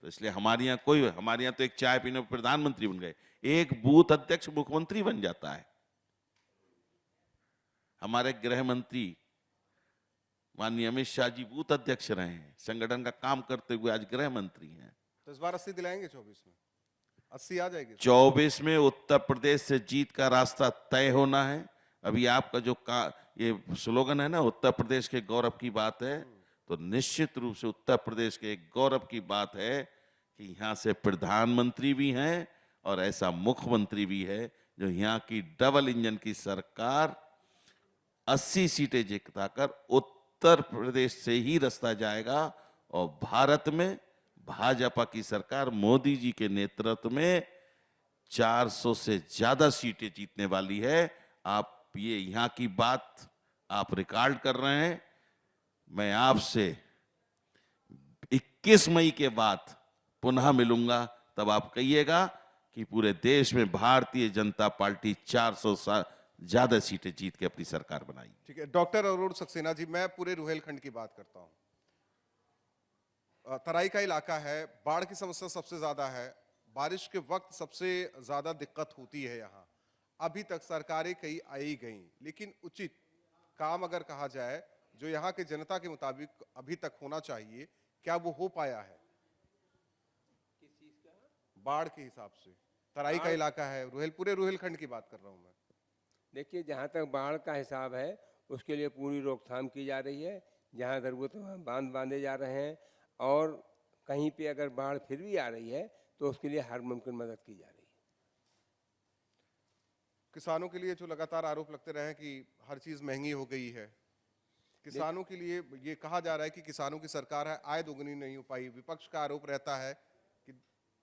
तो इसलिए हमारे यहाँ तो एक चाय पीने पर प्रधानमंत्री बन गए, एक बूथ अध्यक्ष मुख्यमंत्री बन जाता है। हमारे गृह मंत्री माननीय अमित शाह जी बूथ अध्यक्ष रहे हैं, संगठन का काम करते हुए आज गृह मंत्री हैं। तो इस बार 80 दिलाएंगे 24 में? 80 आ जाएगी 24 में उत्तर प्रदेश से जीत का रास्ता तय होना है। अभी आपका जो ये स्लोगन है ना, उत्तर प्रदेश के गौरव की बात है, तो निश्चित रूप से उत्तर प्रदेश के गौरव की बात है कि यहाँ से प्रधानमंत्री भी हैं और ऐसा मुख्यमंत्री भी है जो यहाँ की डबल इंजन की सरकार 80 सीटें जिताकर उत्तर प्रदेश से ही रास्ता जाएगा और भारत में भाजपा की सरकार मोदी जी के नेतृत्व में 400 से ज्यादा सीटें जीतने वाली है। आप ये यहाँ की बात आप रिकॉर्ड कर रहे हैं। मैं आपसे 21 मई के बाद पुनः मिलूंगा, तब आप कहिएगा कि पूरे देश में भारतीय जनता पार्टी 400 से ज्यादा सीटें जीत के अपनी सरकार बनाई। ठीक है डॉक्टर अरुण सक्सेना जी, मैं पूरे रुहेलखंड की बात करता हूं। तराई का इलाका है, बाढ़ की समस्या सबसे ज्यादा है, बारिश के वक्त सबसे ज्यादा दिक्कत होती है यहाँ। अभी तक सरकारें कई आई गई, लेकिन उचित काम अगर कहा जाए जो यहाँ के जनता के मुताबिक अभी तक होना चाहिए, क्या वो हो पाया है? किस चीज का? बाढ़ के हिसाब से तराई का इलाका है, पूरे रुहेलखंड की बात कर रहा हूं मैं। देखिए, जहाँ तक बाढ़ का हिसाब है उसके लिए पूरी रोकथाम की जा रही है। जहाँ ज़रूरत है वहाँ बांध बांधे जा रहे हैं, और कहीं पे अगर बाढ़ फिर भी आ रही है तो उसके लिए हर मुमकिन मदद की जा रही है। किसानों के लिए जो लगातार आरोप लगते रहे कि हर चीज महंगी हो गई है, किसानों के लिए ये कहा जा रहा है कि किसानों की सरकार है, आय दोगुनी नहीं हो पाई। विपक्ष का आरोप रहता है कि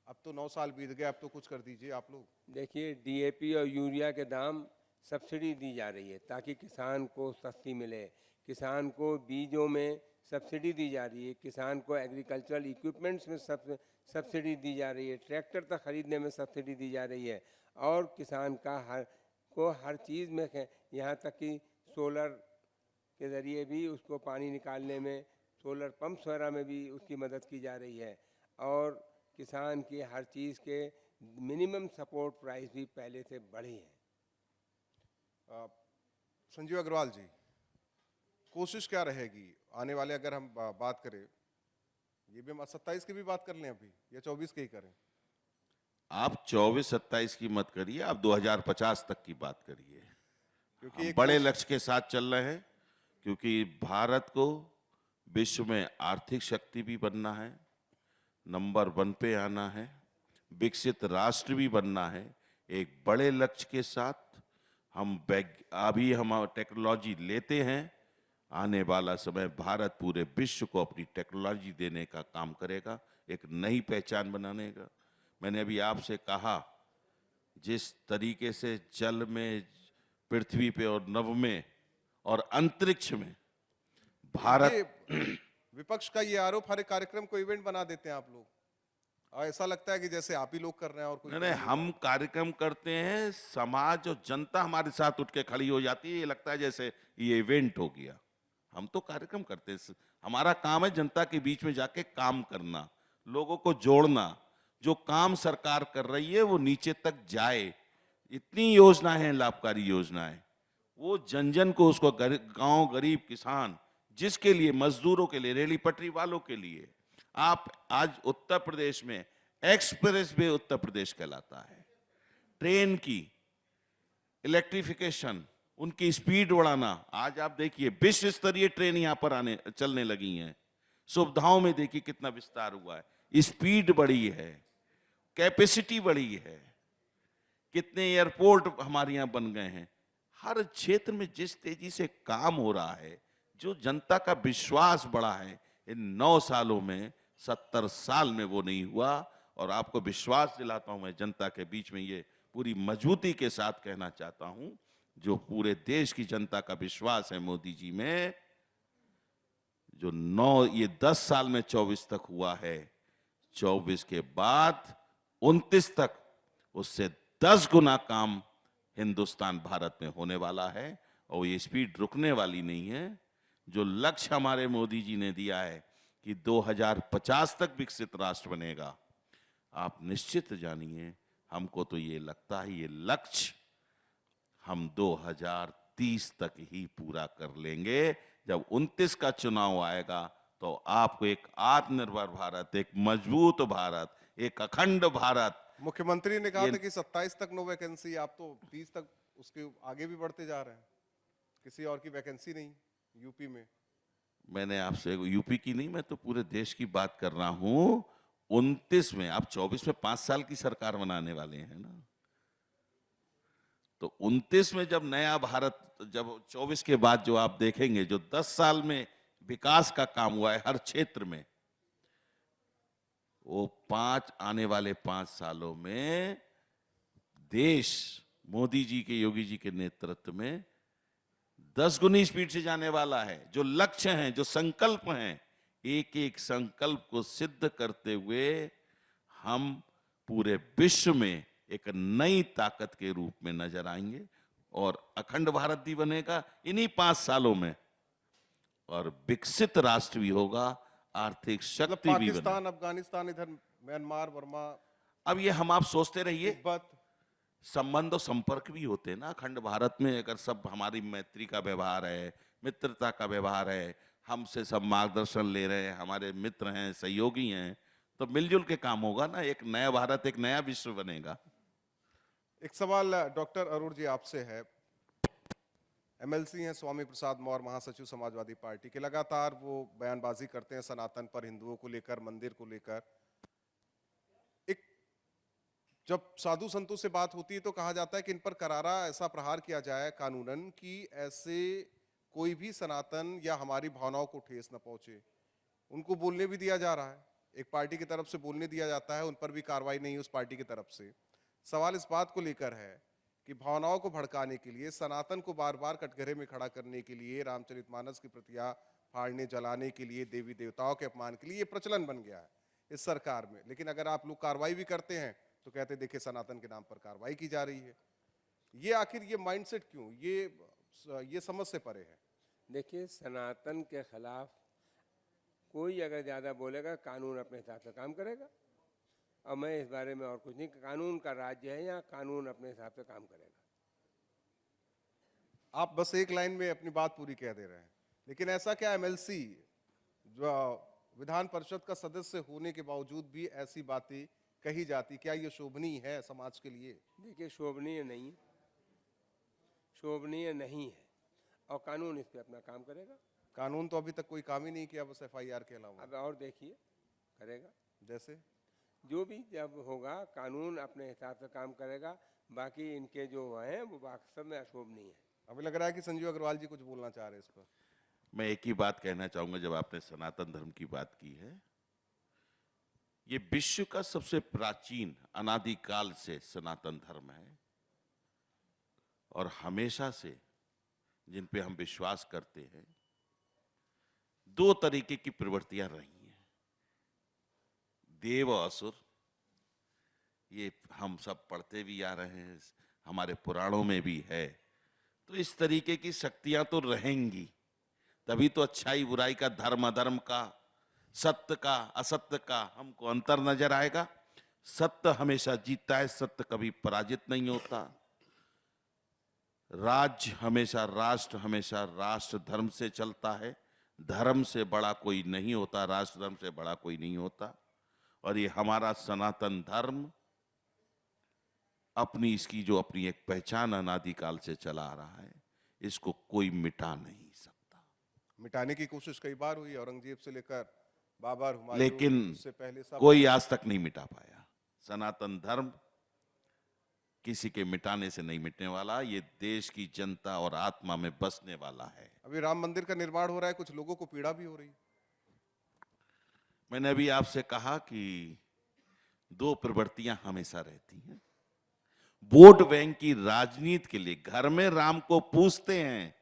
अब तो 9 साल बीत गए, अब तो कुछ कर दीजिए आप लोग। देखिए, डीएपी और यूरिया के दाम सब्सिडी दी जा रही है ताकि किसान को सस्ती मिले। किसान को बीजों में सब्सिडी दी जा रही है, किसान को एग्रीकल्चरल इक्विपमेंट्स में सब्सिडी दी जा रही है, ट्रैक्टर तक खरीदने में सब्सिडी दी जा रही है, और किसान का हर चीज़ में, यहाँ तक कि सोलर के ज़रिए भी उसको पानी निकालने में, सोलर पंप्स वगैरह में भी उसकी मदद की जा रही है। और किसान की हर चीज़ के मिनिमम सपोर्ट प्राइस भी पहले से बढ़ी है। संजीव अग्रवाल जी, कोशिश क्या रहेगी आने वाले, अगर हम बात करें, ये भी हम 27 की भी बात कर लें अभी, या 24 की ही करें? आप 24-27 की मत करिए, आप 2050 तक की बात करिए, क्योंकि हम बड़े लक्ष्य के साथ चल रहे हैं। क्योंकि भारत को विश्व में आर्थिक शक्ति भी बनना है, नंबर 1 पे आना है, विकसित राष्ट्र भी बनना है। एक बड़े लक्ष्य के साथ अभी हम टेक्नोलॉजी लेते हैं, आने वाला समय भारत पूरे विश्व को अपनी टेक्नोलॉजी देने का काम करेगा, एक नई पहचान बनाने का। मैंने अभी आपसे कहा, जिस तरीके से जल में, पृथ्वी पे और नभ में और अंतरिक्ष में भारत विपक्ष का ये आरोप, हर एक कार्यक्रम को इवेंट बना देते हैं आप लोग, और ऐसा लगता है कि जैसे आप ही लोग कर रहे हैं और कोई नहीं, हम कार्यक्रम करते हैं, समाज और जनता हमारे साथ उठ के खड़ी हो जाती है, ये लगता है जैसे ये इवेंट हो गया। हम तो कार्यक्रम करते हैं, हमारा काम है जनता के बीच में जाके काम करना, लोगों को जोड़ना। जो काम सरकार कर रही है वो नीचे तक जाए। इतनी योजनाएं हैं, लाभकारी योजनाएं, वो जन जन को, उसको गांव, गरीब, किसान, जिसके लिए, मजदूरों के लिए, रेली पटरी वालों के लिए। आप आज उत्तर प्रदेश में एक्सप्रेस वे उत्तर प्रदेश कहलाता है, ट्रेन की इलेक्ट्रिफिकेशन उनकी स्पीड बढ़ाना। आज आप देखिए विश्व स्तरीय ट्रेन यहाँ पर चलने लगी हैं। सुविधाओं में देखिए कितना विस्तार हुआ है, स्पीड बढ़ी है, कैपेसिटी बढ़ी है, कितने एयरपोर्ट हमारे यहाँ बन गए हैं। हर क्षेत्र में जिस तेजी से काम हो रहा है, जो जनता का विश्वास बढ़ा है, इन 9 सालों में 70 साल में वो नहीं हुआ। और आपको विश्वास दिलाता हूं मैं, जनता के बीच में ये पूरी मजबूती के साथ कहना चाहता हूं, जो पूरे देश की जनता का विश्वास है मोदी जी में, जो 10 साल में 24 तक हुआ है, 24 के बाद 29 तक उससे 10 गुना काम हिंदुस्तान भारत में होने वाला है। और ये स्पीड रुकने वाली नहीं है। जो लक्ष्य हमारे मोदी जी ने दिया है कि 2050 तक विकसित राष्ट्र बनेगा, आप निश्चित जानिए, हमको तो ये लगता है ये लक्ष्य हम 2030 तक ही पूरा कर लेंगे। जब 29 का चुनाव आएगा तो आपको एक आत्मनिर्भर भारत, एक मजबूत भारत, एक अखंड भारत। मुख्यमंत्री ने कहा था कि 27 तक नो वैकेंसी, आप तो 30 तक उसके आगे भी बढ़ते जा रहे हैं, किसी और की वैकेंसी नहीं यूपी में। मैंने आपसे यूपी की नहीं, मैं तो पूरे देश की बात कर रहा हूं। 29 में, आप 24 में 5 साल की सरकार बनाने वाले हैं ना, तो 29 में जब नया भारत, जब 24 के बाद जो आप देखेंगे, जो 10 साल में विकास का काम हुआ है हर क्षेत्र में, वो आने वाले 5 सालों में देश मोदी जी के, योगी जी के नेतृत्व में 10 गुनी स्पीड से जाने वाला है। जो लक्ष्य हैं, जो संकल्प हैं, एक एक संकल्प को सिद्ध करते हुए हम पूरे विश्व में एक नई ताकत के रूप में नजर आएंगे और अखंड भारत भी बनेगा इन्हीं 5 सालों में, और विकसित राष्ट्र भी होगा, आर्थिक शक्ति भी बनेगी। पाकिस्तान, अफगानिस्तान, इधर म्यांमार, वर्मा, अब ये हम आप सोचते रहिए, तिब्बत, संबंध और संपर्क भी होते हैं ना अखंड भारत में। अगर सब हमारी मैत्री का व्यवहार है, मित्रता का व्यवहार है, हमसे सब मार्गदर्शन ले रहे हैं, हमारे मित्र हैं, सहयोगी हैं, तो मिलजुल के काम होगा ना। एक नया भारत, एक नया विश्व बनेगा। एक सवाल डॉक्टर अरुण जी आपसे है। एमएलसी हैं स्वामी प्रसाद मौर्य, महासचिव समाजवादी पार्टी के, लगातार वो बयानबाजी करते हैं सनातन पर, हिंदुओं को लेकर, मंदिर को लेकर। एक जब साधु संतों से बात होती है तो कहा जाता है कि इन पर करारा ऐसा प्रहार किया जाए कानूनन कि ऐसे कोई भी सनातन या हमारी भावनाओं को ठेस न पहुंचे। उनको बोलने भी दिया जा रहा है, एक पार्टी की तरफ से बोलने दिया जाता है, उन पर भी कार्रवाई नहीं है उस पार्टी की तरफ से। सवाल इस बात को लेकर है कि भावनाओं को भड़काने के लिए, सनातन को बार बार कटघरे में खड़ा करने के लिए, रामचरितमानस की प्रतियां फाड़ने, जलाने के लिए, देवी देवताओं के अपमान के लिए ये प्रचलन बन गया है इस सरकार में। लेकिन अगर आप लोग कार्रवाई भी करते हैं तो कहते देखिए सनातन के नाम पर कार्रवाई की जा रही है। ये आखिर ये माइंडसेट क्यों, ये समझ से परे है। देखिए, सनातन के खिलाफ कोई अगर ज़्यादा बोलेगा, कानून अपने हिसाब से काम करेगा। और मैं इस बारे में और कुछ नहीं, कानून का राज्य है यहाँ, कानून अपने हिसाब से काम करेगा। आप बस एक लाइन में अपनी बात पूरी कह दे रहे हैं, लेकिन ऐसा क्या एमएलसी जो विधान परिषद का सदस्य होने के बावजूद भी ऐसी बातें कही जाती, क्या ये शोभनीय है समाज के लिए? देखिए, शोभनीय नहीं, शोभनीय नहीं है, और कानून इस पे अपना काम करेगा। कानून तो अभी तक कोई काम ही नहीं किया, बस एफआईआर के अलावा। अब और देखिए करेगा, जैसे जो भी जब होगा कानून अपने हिसाब से काम करेगा। बाकी इनके जो हैं वो वास्तव में अशोभनीय है। अभी लग रहा है कि संजीव अग्रवाल जी कुछ बोलना चाह रहे हैं इस पर। मैं एक ही बात कहना चाहूंगा, जब आपने सनातन धर्म की बात की है, ये विश्व का सबसे प्राचीन, अनादिकाल से सनातन धर्म है, और हमेशा से जिन पे हम विश्वास करते हैं, 2 तरीके की प्रवृत्तियां रही हैं, देव और असुर। ये हम सब पढ़ते भी आ रहे हैं, हमारे पुराणों में भी है। तो इस तरीके की शक्तियां तो रहेंगी, तभी तो अच्छाई बुराई का, धर्म अधर्म का, सत्य का असत्य का हमको अंतर नजर आएगा। सत्य हमेशा जीतता है, सत्य कभी पराजित नहीं होता। राज्य हमेशा, राष्ट्र हमेशा राष्ट्र धर्म से चलता है। धर्म से बड़ा कोई नहीं होता, राष्ट्र धर्म से बड़ा कोई नहीं होता। और ये हमारा सनातन धर्म अपनी, इसकी जो अपनी एक पहचान अनादिकाल से चला आ रहा है, इसको कोई मिटा नहीं सकता। मिटाने की कोशिश कई बार हुई, औरंगजेब से लेकर बाबर, हुमायूं, लेकिन उससे पहले सब। कोई आज तक नहीं मिटा पाया। सनातन धर्म किसी के मिटाने से नहीं मिटने वाला, ये देश की जनता और आत्मा में बसने वाला है। अभी राम मंदिर का निर्माण हो रहा है, कुछ लोगों को पीड़ा भी हो रही है। मैंने अभी आपसे कहा कि दो प्रवृत्तियां हमेशा रहती हैं। वोट बैंक की राजनीति के लिए घर में राम को पूजते हैं,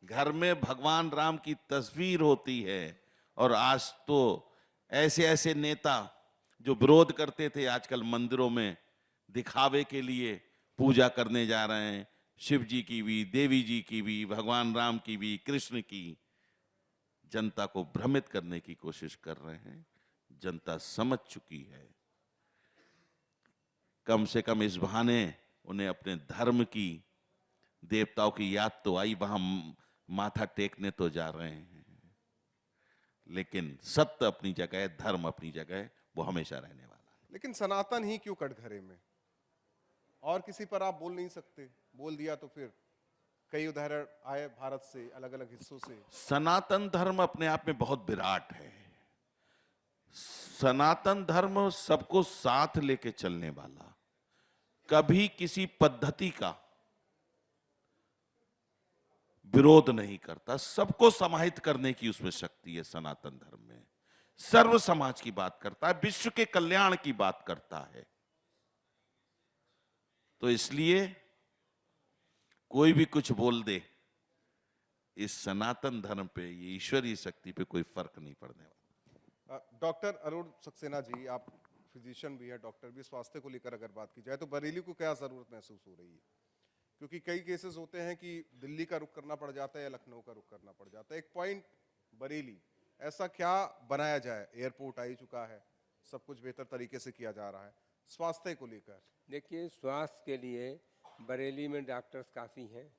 घर में भगवान राम की तस्वीर होती है, और आज तो ऐसे ऐसे नेता जो विरोध करते थे आजकल मंदिरों में दिखावे के लिए पूजा करने जा रहे हैं, शिव जी की भी, देवी जी की भी, भगवान राम की भी, कृष्ण की। जनता को भ्रमित करने की कोशिश कर रहे हैं। जनता समझ चुकी है। कम से कम इस बहाने उन्हें अपने धर्म की, देवताओं की याद तो आई, वहां माथा टेकने तो जा रहे हैं। लेकिन सत्य अपनी जगह, धर्म अपनी जगह, वो हमेशा रहने वाला है। लेकिन सनातन ही क्यों कटघरे में? और किसी पर आप बोल नहीं सकते, बोल दिया तो फिर कई उदाहरण आए भारत से, अलग अलग हिस्सों से। सनातन धर्म अपने आप में बहुत विराट है। सनातन धर्म सबको साथ लेके चलने वाला, कभी किसी पद्धति का विरोध नहीं करता, सबको समाहित करने की उसमें शक्ति है सनातन धर्म में। सर्व समाज की बात करता है, विश्व के कल्याण की बात करता है। तो इसलिए कोई भी कुछ बोल दे, इस सनातन धर्म पे, ये ईश्वरीय शक्ति पे कोई फर्क नहीं पड़ने वाला। डॉक्टर अरुण सक्सेना जी, आप फिजिशियन भी हैं, डॉक्टर भी, स्वास्थ्य को लेकर अगर बात की जाए तो बरेली को क्या जरूरत महसूस हो रही है? क्योंकि कई केसेस होते हैं कि दिल्ली का रुख करना पड़ जाता है या लखनऊ का रुख करना पड़ जाता है। एक पॉइंट बरेली, ऐसा क्या बनाया जाए? एयरपोर्ट आ ही चुका है, सब कुछ बेहतर तरीके से किया जा रहा है, स्वास्थ्य को लेकर। देखिए, स्वास्थ्य के लिए बरेली में डॉक्टर्स काफ़ी हैं,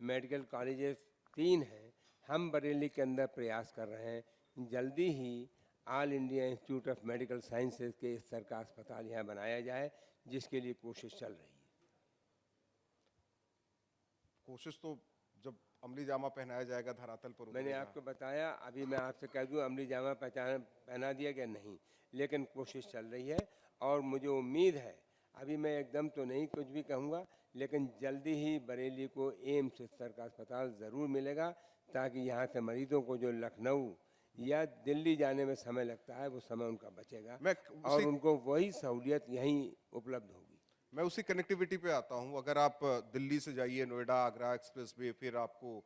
मेडिकल कॉलेजेस 3 हैं। हम बरेली के अंदर प्रयास कर रहे हैं, जल्दी ही All India Institute of Medical Sciences के स्तर का अस्पताल यहाँ बनाया जाए, जिसके लिए कोशिश चल रही है। कोशिश तो जब अमली जामा पहनाया जाएगा धरातल पर मैंने उतरेगा। आपको बताया, अभी मैं आपसे कह दूं अमली जामा पहना दिया गया नहीं, लेकिन कोशिश चल रही है और मुझे उम्मीद है, अभी मैं एकदम तो नहीं कुछ भी कहूँगा, लेकिन जल्दी ही बरेली को एम्स स्तर का अस्पताल ज़रूर मिलेगा, ताकि यहाँ से मरीजों को जो लखनऊ या दिल्ली जाने में समय लगता है वो समय उनका बचेगा और उनको वही सहूलियत यहीं उपलब्ध होगी। मैं उसी कनेक्टिविटी पे आता हूँ। अगर आप दिल्ली से जाइए नोएडा आगरा एक्सप्रेस वे, फिर आपको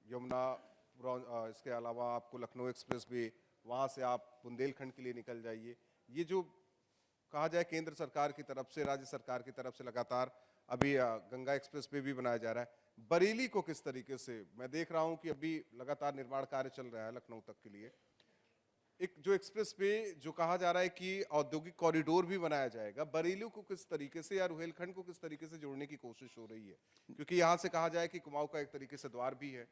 यमुना, इसके अलावा आपको लखनऊ एक्सप्रेस वे, वहाँ से आप बुंदेलखंड के लिए निकल जाइए। ये जो कहा जाए केंद्र सरकार की तरफ से, राज्य सरकार की तरफ से लगातार अभी गंगा एक्सप्रेस वे भी बनाया जा रहा है। बरेली को किस तरीके से, मैं देख रहा हूँ कि अभी लगातार निर्माण कार्य चल रहा है लखनऊ तक के लिए। एक जो एक्सप्रेस वे जो कहा जा रहा है कि औद्योगिक कॉरिडोर भी बनाया जाएगा, बरेली को किस तरीके से या रुहेलखंड को किस तरीके से जोड़ने की कोशिश हो रही है? क्योंकि यहाँ से कहा जाए कि कुमाऊं का एक तरीके से द्वार भी है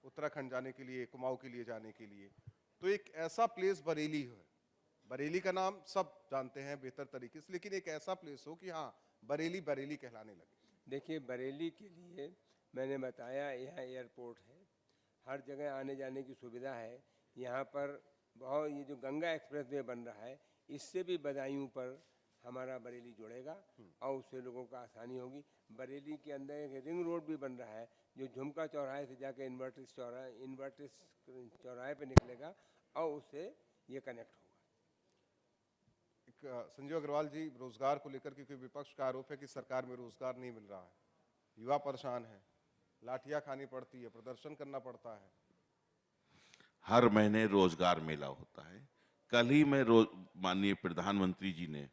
उत्तराखंड जाने के लिए, कुमाऊं के लिए जाने के लिए। तो एक ऐसा प्लेस बरेली है, बरेली का नाम सब जानते हैं बेहतर तरीके से, लेकिन एक ऐसा प्लेस हो कि हाँ बरेली बरेली कहलाने लगे। देखिए, बरेली के लिए मैंने बताया, यहाँ एयरपोर्ट है, हर जगह आने जाने की सुविधा है। यहाँ पर बहुत, ये जो गंगा एक्सप्रेस वे बन रहा है, इससे भी बदायूं पर हमारा बरेली जुड़ेगा और उससे लोगों को आसानी होगी। बरेली के अंदर एक रिंग रोड भी बन रहा है, जो झुमका चौराहे से जाकर इन्वर्टिस चौराहे पे निकलेगा और उससे ये कनेक्ट होगा। संजीव अग्रवाल जी, रोजगार को लेकर, क्योंकि विपक्ष का आरोप है कि सरकार में रोजगार नहीं मिल रहा है, युवा परेशान है, लाठियां खानी पड़ती है, प्रदर्शन करना पड़ता है। हर महीने रोजगार मेला होता है। कल ही में माननीय प्रधानमंत्री जी ने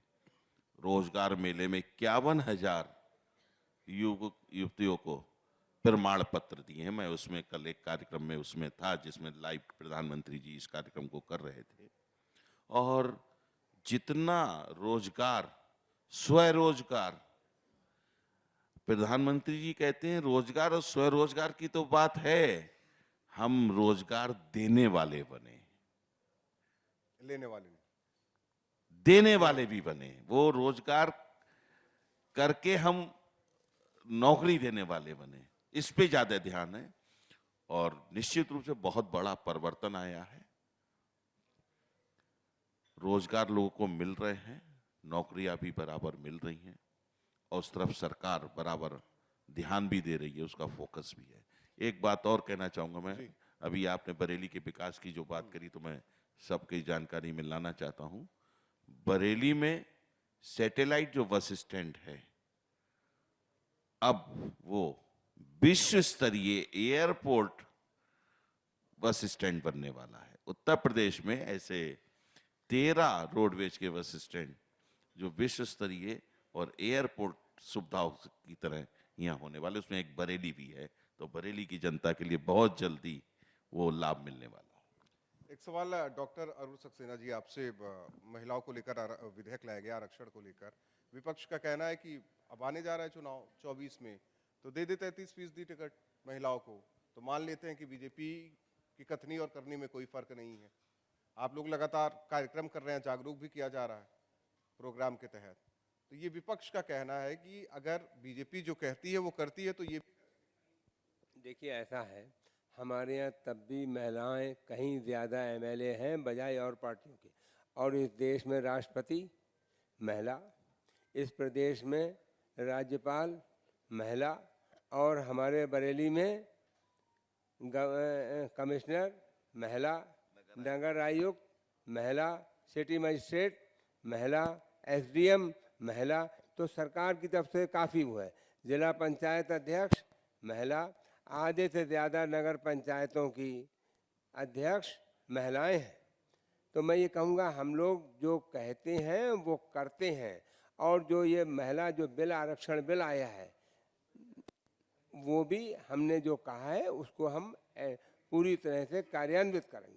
रोजगार मेले में 51,000 युवतियों को प्रमाण पत्र दिए हैं। मैं उसमें कल एक कार्यक्रम में उसमें था, जिसमें लाइव प्रधानमंत्री जी इस कार्यक्रम को कर रहे थे। और जितना रोजगार, स्वरोजगार, प्रधानमंत्री जी कहते हैं रोजगार और स्वरोजगार की तो बात है, हम रोजगार देने वाले बने, लेने वाले नहीं, देने वाले भी बने। वो रोजगार करके हम नौकरी देने वाले बने। इस पे ज्यादा ध्यान है और निश्चित रूप से बहुत बड़ा परिवर्तन आया है। रोजगार लोगों को मिल रहे हैं, नौकरियां भी बराबर मिल रही हैं और उस तरफ सरकार बराबर ध्यान भी दे रही है, उसका फोकस भी है। एक बात और कहना चाहूंगा मैं, अभी आपने बरेली के विकास की जो बात करी तो मैं सबकी जानकारी में लाना चाहता हूं। बरेली में सैटेलाइट जो बस स्टैंड है, अब वो विश्व स्तरीय एयरपोर्ट बस स्टैंड बनने वाला है। उत्तर प्रदेश में ऐसे 13 रोडवेज के बस स्टैंड जो विश्व स्तरीय और एयरपोर्ट सुविधाओं की तरह यहाँ होने वाले, उसमें एक बरेली भी है। तो बरेली की जनता के लिए बहुत जल्दी वो लाभ मिलने वाला है। एक सवाल डॉक्टर अरुण सक्सेना जी आपसे, महिलाओं को लेकर विधेयक लाया गया आरक्षण को लेकर, विपक्ष का कहना है कि अब आने जा रहा है चुनाव 24 में, तो दे दे 33% टिकट महिलाओं को, तो मान लेते हैं कि बीजेपी की कथनी और करनी में कोई फर्क नहीं है। आप लोग लगातार कार्यक्रम कर रहे हैं, जागरूक भी किया जा रहा है प्रोग्राम के तहत, तो ये विपक्ष का कहना है कि अगर बीजेपी जो कहती है वो करती है तो ये। देखिए ऐसा है, हमारे यहाँ तब भी महिलाएं कहीं ज़्यादा एमएलए हैं बजाय और पार्टियों के, और इस देश में राष्ट्रपति महिला, इस प्रदेश में राज्यपाल महिला, और हमारे बरेली में कमिश्नर महिला, नगर आयुक्त महिला, सिटी मजिस्ट्रेट महिला, एसडीएम महिला। तो सरकार की तरफ से काफ़ी वो है। जिला पंचायत अध्यक्ष महिला, आधे से ज़्यादा नगर पंचायतों की अध्यक्ष महिलाएं हैं। तो मैं ये कहूँगा, हम लोग जो कहते हैं वो करते हैं, और जो ये महिला जो बिल आरक्षण बिल आया है वो भी हमने जो कहा है उसको हम पूरी तरह से कार्यान्वित करेंगे।